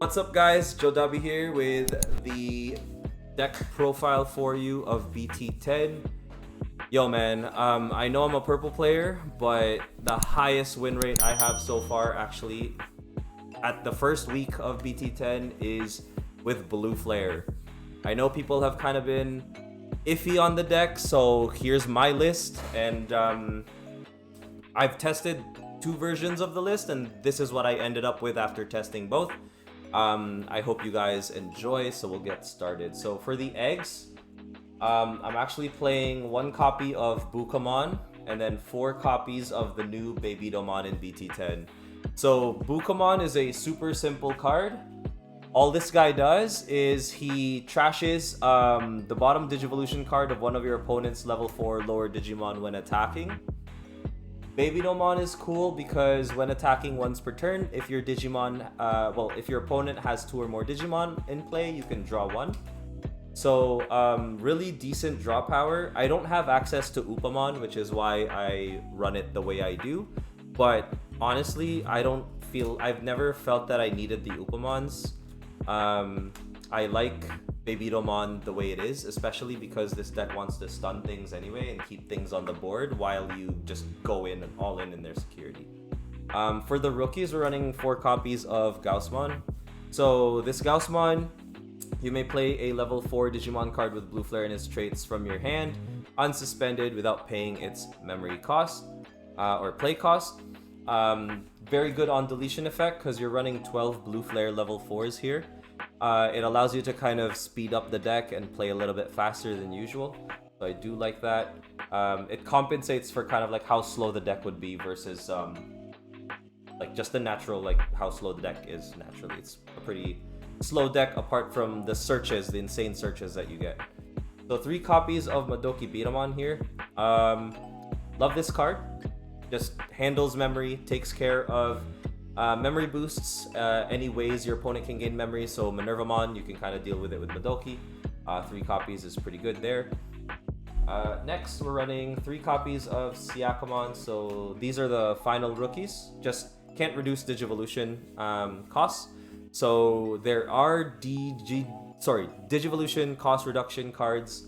what's up guys? Joe Dobby here with the deck profile for you of BT10. Yo man, I know I'm a purple player, but the highest win rate I have so far actually at the first week of BT10 is with Blue Flare. I know people have kind of been iffy on the deck, so here's my list, and I've tested two versions of the list, and this is what I ended up with after testing both. I hope you guys enjoy, so we'll get started. So for the eggs, I'm actually playing one copy of Bukamon and then 4 copies of the new Babydomon in BT10. So Bukamon is a super simple card. All this guy does is he trashes the bottom Digivolution card of one of your opponent's level 4 lower Digimon when attacking. Babydomon is cool because when attacking once per turn, if your Digimon, if your opponent has 2 or more Digimon in play, you can draw 1. So really decent draw power. I don't have access to Upamon, which is why I run it the way I do. But honestly, I've never felt that I needed the Upamons. I like Babydomon the way it is, especially because this deck wants to stun things anyway and keep things on the board while you just go in and all in their security. For the rookies, we're running 4 copies of Gaussmon. So this Gaussmon, you may play a level 4 Digimon card with Blue Flare and its traits from your hand, unsuspended without paying its memory cost or play cost. Very good on deletion effect because you're running 12 Blue Flare level 4s here. It allows you to kind of speed up the deck and play a little bit faster than usual. So I do like that. It compensates for kind of like how slow the deck would be versus like just the natural, like how slow the deck is naturally. It's a pretty slow deck apart from the searches, the insane searches that you get. So 3 copies of Madoki Beatamon here. Love this card. Just handles memory, takes care of memory boosts, any ways your opponent can gain memory. So Minervamon, you can kind of deal with it with Madoki. 3 copies is pretty good there. Next, we're running 3 copies of Siakamon. So these are the final rookies. Just can't reduce Digivolution costs. So there are Digivolution cost reduction cards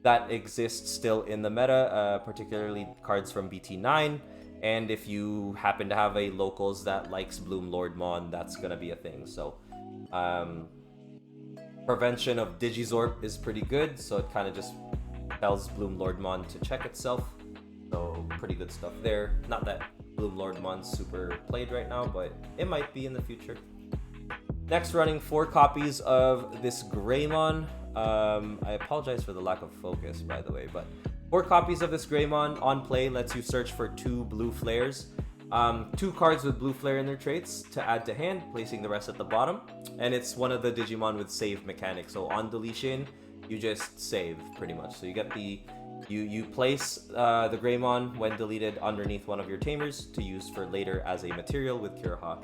that exist still in the meta, particularly cards from BT9. And if you happen to have a locals that likes Bloom Lordmon, that's gonna be a thing. So prevention of Digizorp is pretty good, so it kind of just tells Bloom Lordmon to check itself. So pretty good stuff there. Not that Bloom Lordmon's super played right now, but it might be in the future. Next, running 4 copies of this Greymon. I apologize for the lack of focus, by the way, but 4 copies of this Greymon on play lets you search for 2 blue flares. 2 cards with blue flare in their traits to add to hand, placing the rest at the bottom. And it's one of the Digimon with save mechanics. So on deletion, you just save pretty much. So you get you place the Greymon when deleted underneath one of your tamers to use for later as a material with Kiriha.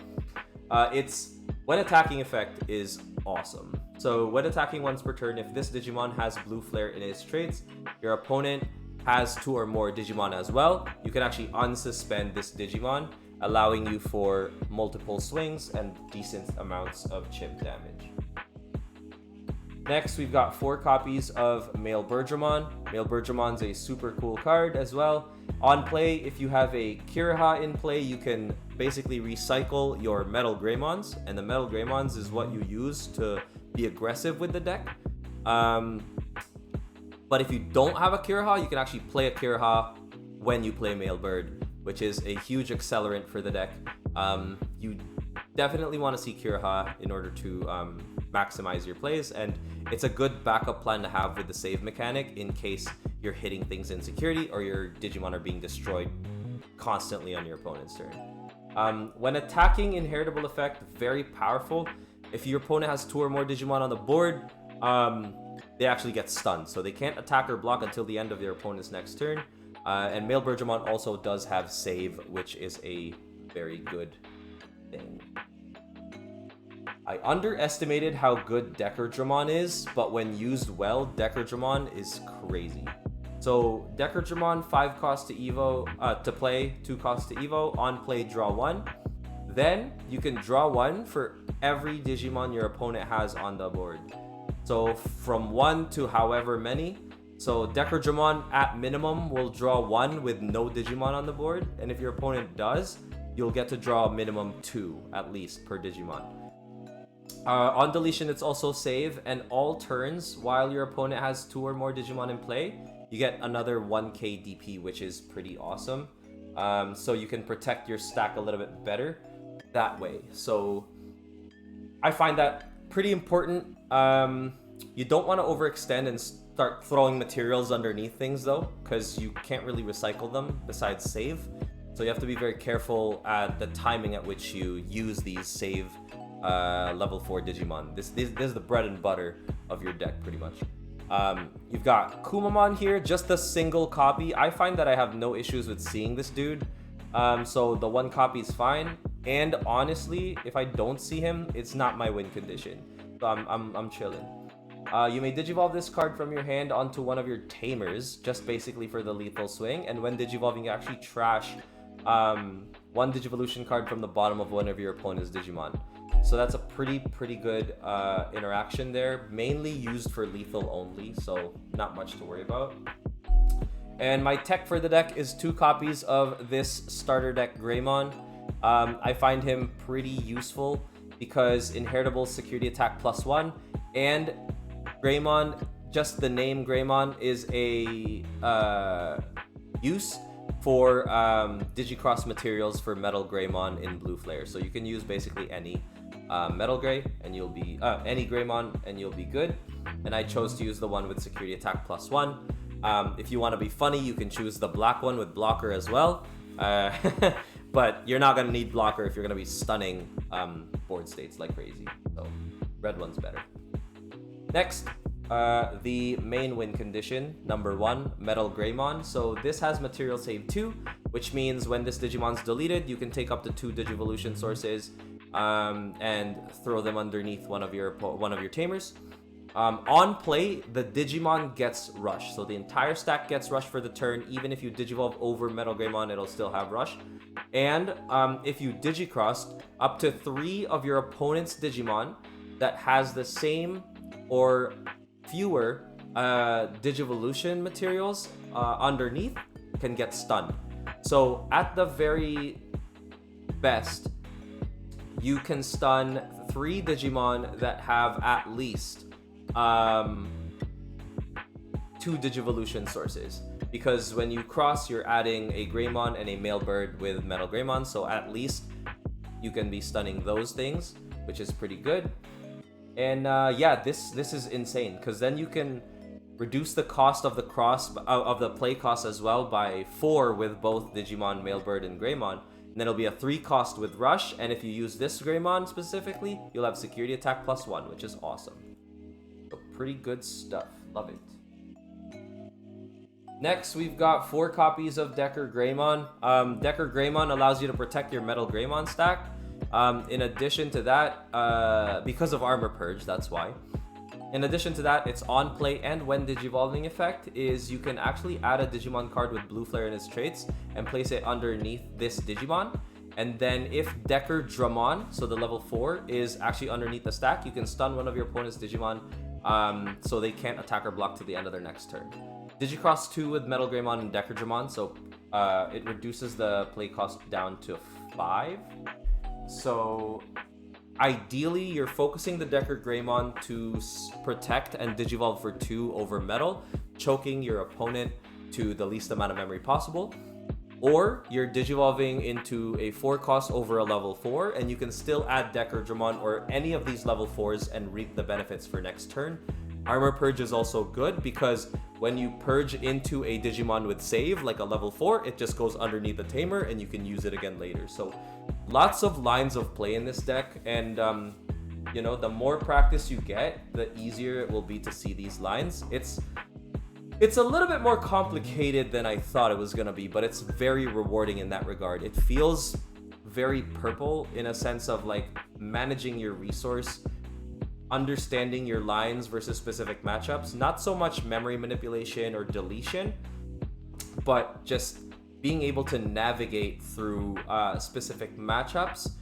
Its when attacking effect is awesome. So when attacking once per turn, if this Digimon has blue flare in its traits, your opponent has 2 or more Digimon as well, you can actually unsuspend this Digimon, allowing you for multiple swings and decent amounts of chip damage. Next, we've got 4 copies of Male Birdramon. Male Birdramon's a super cool card as well. On play, if you have a Kiriha in play, you can basically recycle your Metal Greymons, and the Metal Greymons is what you use to be aggressive with the deck. But if you don't have a Kiriha, you can actually play a Kiriha when you play Male Bird, which is a huge accelerant for the deck. You definitely want to see Kiriha in order to maximize your plays, and it's a good backup plan to have with the save mechanic in case you're hitting things in security or your Digimon are being destroyed constantly on your opponent's turn. When attacking, inheritable effect, very powerful. If your opponent has 2 or more Digimon on the board, they actually get stunned, so they can't attack or block until the end of their opponent's next turn. And Male Birdramon also does have save, which is a very good thing. I underestimated how good Dekardramon is, but when used well, Dekardramon is crazy. So Dekardramon, 5 cost to Evo, to play, 2 cost to Evo, on play draw 1. Then you can draw 1 for every Digimon your opponent has on the board. So from 1 to however many. So Decordramon at minimum will draw 1 with no Digimon on the board, and if your opponent does, you'll get to draw a minimum 2 at least per Digimon. On deletion, it's also save, and all turns while your opponent has 2 or more Digimon in play, you get another 1k DP, which is pretty awesome. So you can protect your stack a little bit better that way. So I find that pretty important. You don't want to overextend and start throwing materials underneath things though, because you can't really recycle them besides save. So you have to be very careful at the timing at which you use these save level 4 Digimon. This is the bread and butter of your deck pretty much. You've got Kumamon here, just a single copy. I find that I have no issues with seeing this dude. So the 1 copy is fine. And honestly, if I don't see him, it's not my win condition. So I'm chilling. You may digivolve this card from your hand onto one of your tamers, just basically for the lethal swing. And when digivolving, you actually trash 1 Digivolution card from the bottom of one of your opponent's Digimon. So that's a pretty good interaction there, mainly used for lethal only, so not much to worry about. And my tech for the deck is 2 copies of this starter deck Greymon. I find him pretty useful because inheritable security attack +1, and Greymon, just the name Greymon, is a use for Digicross materials for Metal Greymon in Blue Flare. So you can use basically any Metal Gray and you'll be any Greymon and you'll be good. And I chose to use the one with security attack +1. If you want to be funny, you can choose the black one with blocker as well. But you're not going to need blocker if you're going to be stunning board states like crazy. So red one's better. Next, the main win condition, number 1, Metal Greymon. So this has material save 2, which means when this Digimon's deleted, you can take up to 2 Digivolution sources and throw them underneath one of your tamers. On play, the Digimon gets rush, so the entire stack gets rush for the turn. Even if you digivolve over Metal Greymon, it'll still have rush. And if you digicrossed, up to 3 of your opponent's Digimon that has the same or fewer Digivolution materials underneath can get stunned. So at the very best, you can stun 3 Digimon that have at least 2 Digivolution sources, because when you cross, you're adding a Greymon and a male bird with Metal Greymon, so at least you can be stunning those things, which is pretty good. And yeah, this is insane, because then you can reduce the cost of the play cost as well by 4 with both Digimon, male bird, and Greymon. And then it'll be a 3 cost with rush, and if you use this Greymon specifically, you'll have security attack +1, which is awesome. So pretty good stuff. Love it. Next, we've got 4 copies of Decker Greymon. Decker Greymon allows you to protect your Metal Greymon stack. In addition to that, because of Armor Purge, that's why. In addition to that, its on play and when digivolving effect is you can actually add a Digimon card with Blue Flare in its traits and place it underneath this Digimon. And then if Decordramon, so the level 4, is actually underneath the stack, you can stun one of your opponent's Digimon so they can't attack or block to the end of their next turn. Digicross 2 with Metal Greymon and Decordramon, so it reduces the play cost down to 5. So ideally, you're focusing the Decker Greymon to protect and digivolve for 2 over Metal, choking your opponent to the least amount of memory possible. Or you're digivolving into a 4 cost over a level 4, and you can still add Decordramon or any of these level 4s and reap the benefits for next turn. Armor Purge is also good because when you purge into a Digimon with save, like a level 4, it just goes underneath the tamer and you can use it again later. So lots of lines of play in this deck, and you know, the more practice you get, the easier it will be to see these lines. It's a little bit more complicated than I thought it was gonna be, but it's very rewarding in that regard. It feels very Purple in a sense of like managing your resource, understanding your lines versus specific matchups. Not so much memory manipulation or deletion, but just being able to navigate through specific matchups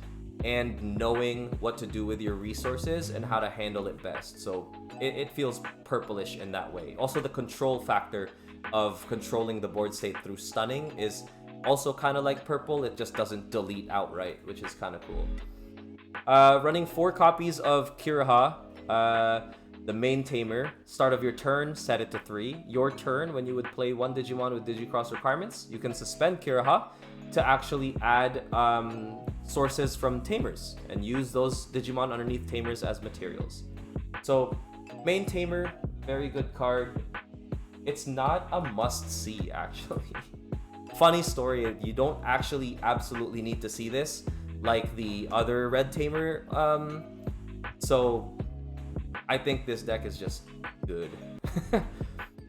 and knowing what to do with your resources and how to handle it best. So it feels purplish in that way. Also, the control factor of controlling the board state through stunning is also kind of like purple. It just doesn't delete outright, which is kind of cool. Running 4 copies of Kiriha, the main tamer. Start of your turn, set it to 3. Your turn, when you would play 1 Digimon with Digicross requirements, you can suspend Kiriha to actually add sources from tamers and use those Digimon underneath tamers as materials. So main tamer, very good card. It's not a must-see, actually. Funny story, you don't actually absolutely need to see this like the other red tamer. So I think this deck is just good.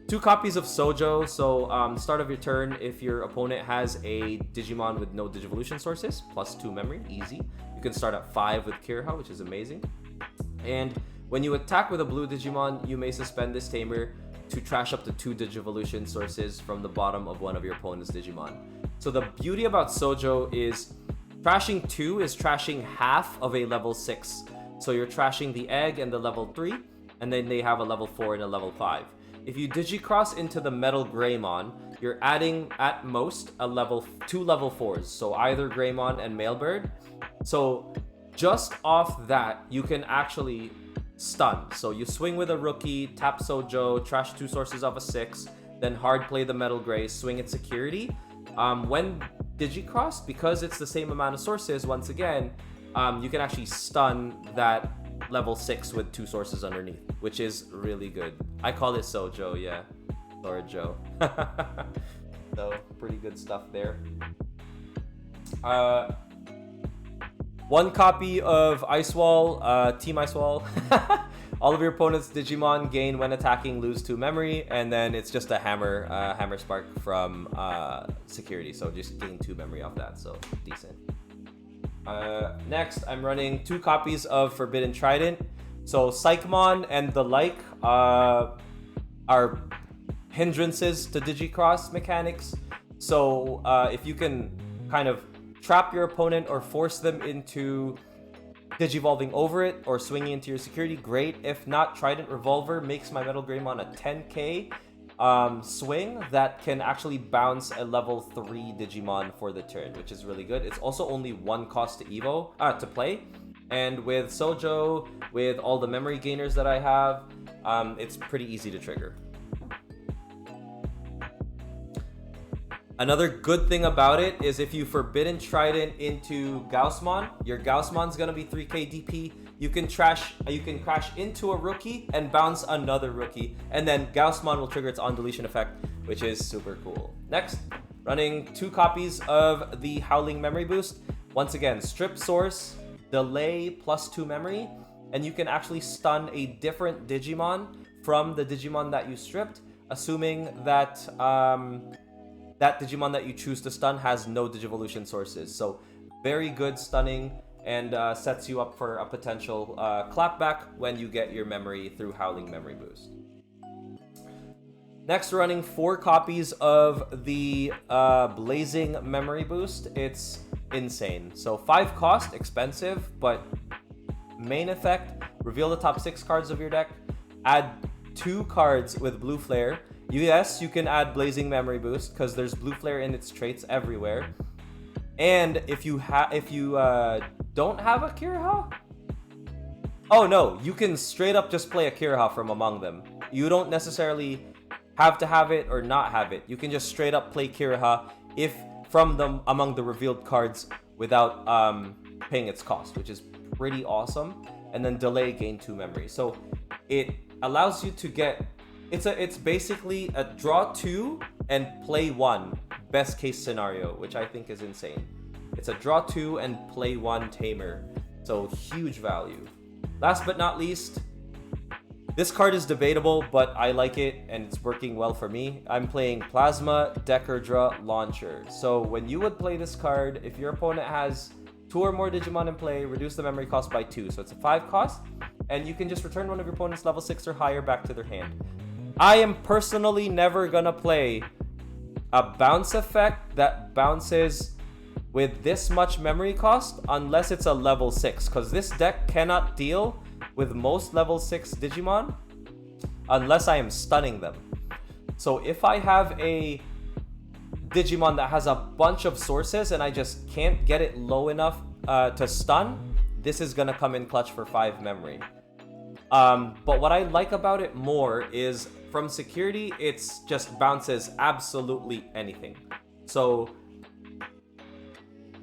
2 copies of Sojo. So start of your turn, if your opponent has a Digimon with no Digivolution sources, +2 memory, easy. You can start at 5 with Kiriha, which is amazing. And when you attack with a blue Digimon, you may suspend this tamer to trash up to 2 Digivolution sources from the bottom of one of your opponent's Digimon. So the beauty about Sojo is trashing 2 is trashing half of a level 6. So you're trashing the egg and the level 3, and then they have a level 4 and a level 5. If you Digicross into the Metal Greymon, you're adding at most a two level 4s. So either Greymon and Mailbird. So just off that, you can actually stun. So you swing with a rookie, tap Sojo, trash 2 sources off a 6, then hard play the Metal Gray, swing at security. When Digicross, because it's the same amount of sources, once again, you can actually stun that level 6 with 2 sources underneath, which is really good. I call it Sojo, yeah. Or Joe. So pretty good stuff there. 1 copy of Ice Wall, Team Ice Wall. All of your opponent's Digimon gain when attacking, lose 2 memory, and then it's just a hammer spark from security. So just gain 2 memory off that, so decent. Next, I'm running 2 copies of Forbidden Trident. So Psychmon and the like are hindrances to Digicross mechanics. So if you can kind of trap your opponent or force them into Digivolving over it or swinging into your security, great. If not, Trident Revolver makes my Metal Greymon a 10k swing that can actually bounce a level 3 Digimon for the turn, which is really good. It's also only 1 cost to play. And with Sojo, with all the memory gainers that I have, it's pretty easy to trigger. Another good thing about it is if you Forbidden Trident into Gaussmon, your Gaussmon's gonna be 3k DP. You can crash into a rookie and bounce another rookie, and then Gaussmon will trigger its on deletion effect, which is super cool. Next, running 2 copies of the Howling Memory Boost. Once again, strip source, delay +2 memory, and you can actually stun a different Digimon from the Digimon that you stripped, assuming that that Digimon that you choose to stun has no Digivolution sources. So very good stunning, and sets you up for a potential clapback when you get your memory through Howling Memory Boost. Next, running 4 copies of the Blazing Memory Boost. It's insane. So 5 cost, expensive, but main effect, reveal the top 6 cards of your deck, add 2 cards with Blue Flare. Yes, you can add Blazing Memory Boost because there's Blue Flare in its traits everywhere. And if you don't have a Kiriha? Oh no, you can straight up just play a Kiriha from among them. You don't necessarily have to have it or not have it. You can just straight up play Kiriha if from them among the revealed cards without paying its cost, which is pretty awesome. And then delay, gain 2 memory. So it allows you to get it's basically a draw 2 and play 1 best case scenario, which I think is insane. It's a draw 2 and play 1 tamer, so huge value. Last but not least, this card is debatable, but I like it and it's working well for me. I'm playing Plasma Dekardra Launcher. So when you would play this card, if your opponent has 2 or more Digimon in play, reduce the memory cost by 2. So it's a 5 cost, and you can just return one of your opponent's level 6 or higher back to their hand. I am personally never gonna play a bounce effect that bounces with this much memory cost unless it's a level 6, because this deck cannot deal with most level 6 Digimon unless I am stunning them. So if I have a Digimon that has a bunch of sources and I just can't get it low enough to stun, this is gonna come in clutch for 5 memory. But what I like about it more is from security, it's just bounces absolutely anything. So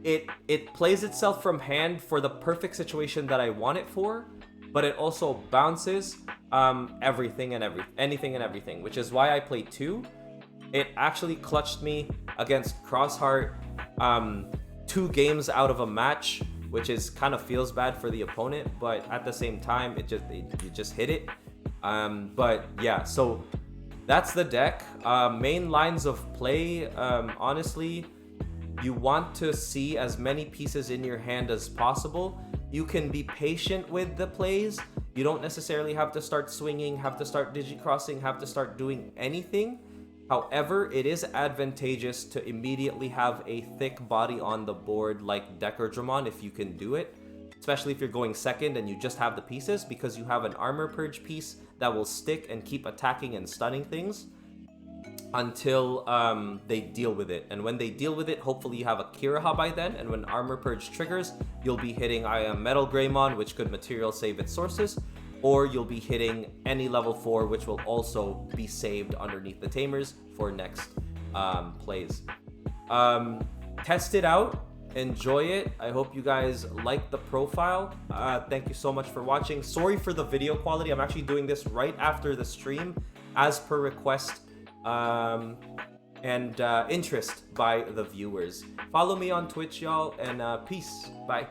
it plays itself from hand for the perfect situation that I want it for, but it also bounces anything and everything, which is why I played 2. It actually clutched me against Crossheart 2 games out of a match, which is kind of feels bad for the opponent, but at the same time, it just hit it. But yeah, so that's the deck. Main lines of play, honestly, you want to see as many pieces in your hand as possible. You can be patient with the plays. You don't necessarily have to start swinging, have to start digicrossing, have to start doing anything. However, it is advantageous to immediately have a thick body on the board like Decordramon if you can do it, especially if you're going second and you just have the pieces, because you have an armor purge piece that will stick and keep attacking and stunning things until they deal with it. And when they deal with it, hopefully you have a Kiriha by then, and when armor purge triggers, you'll be hitting Metal Greymon, which could material save its sources, or you'll be hitting any level 4, which will also be saved underneath the Tamers for next plays. Test it out, enjoy it. I hope you guys like the profile. Thank you so much for watching. Sorry for the video quality. I'm actually doing this right after the stream as per request and interest by the viewers. Follow me on Twitch, y'all, and peace. Bye.